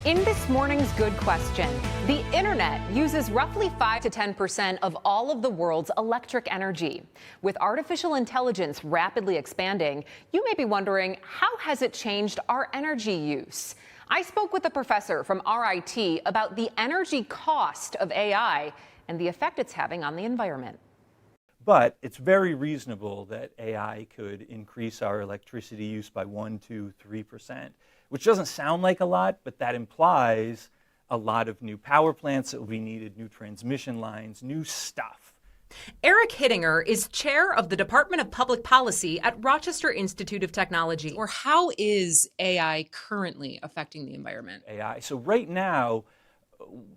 In this morning's Good Question, the internet uses roughly 5 to 10% of all of the world's electric energy. With artificial intelligence rapidly expanding, you may be wondering, how has it changed our energy use? I spoke with a professor from RIT about the energy cost of AI and the effect it's having on the environment. But it's very reasonable that AI could increase our electricity use by 1, 2, 3%, which doesn't sound like a lot, but that implies a lot of new power plants that will be needed, new transmission lines, new stuff. Eric Hittinger is chair of the Department of Public Policy at Rochester Institute of Technology. Or how is AI currently affecting the environment? AI. So right now,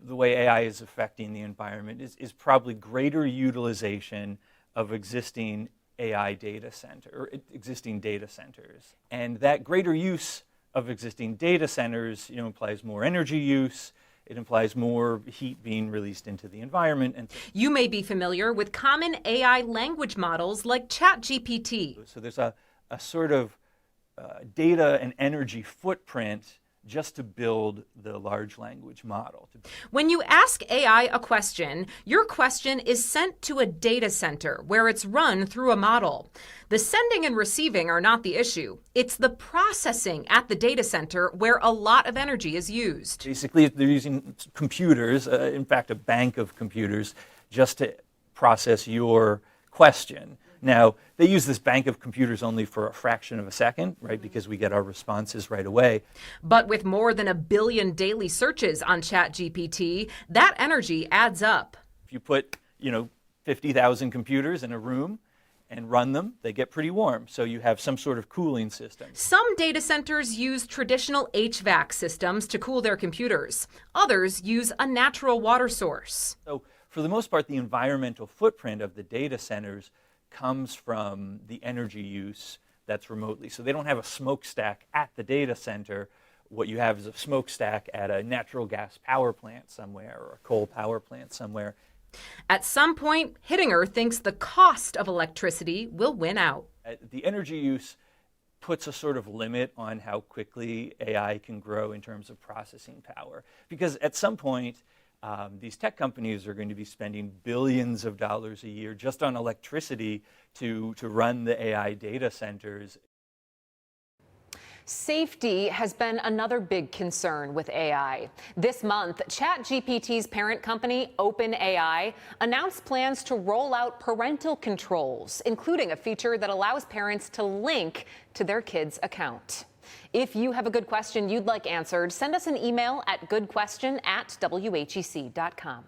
the way AI is affecting the environment is probably greater utilization of existing AI data center, or existing data centers. And that greater use of existing data centers, implies more energy use. It implies more heat being released into the environment. And you may be familiar with common AI language models like ChatGPT. So there's a sort of data and energy footprint just to build the large language model. When you ask AI a question, your question is sent to a data center where it's run through a model. The sending and receiving are not the issue. It's the processing at the data center where a lot of energy is used. Basically, they're using computers, in fact, a bank of computers, just to process your question. Now, they use this bank of computers only for a fraction of a second, right, because we get our responses right away. But with more than 1 billion daily searches on ChatGPT, that energy adds up. If you put, 50,000 computers in a room and run them, they get pretty warm. So you have some sort of cooling system. Some data centers use traditional HVAC systems to cool their computers. Others use a natural water source. So for the most part, the environmental footprint of the data centers comes from the energy use that's remotely. So they don't have a smokestack at the data center. What you have is a smokestack at a natural gas power plant somewhere or a coal power plant somewhere. At some point, Hittinger thinks the cost of electricity will win out. The energy use puts a sort of limit on how quickly AI can grow in terms of processing power. Because at some point, these tech companies are going to be spending billions of dollars a year just on electricity to run the AI data centers. Safety has been another big concern with AI. This month, ChatGPT's parent company, OpenAI, announced plans to roll out parental controls, including a feature that allows parents to link to their kids' account. If you have a good question you'd like answered, send us an email at goodquestion@whec.com.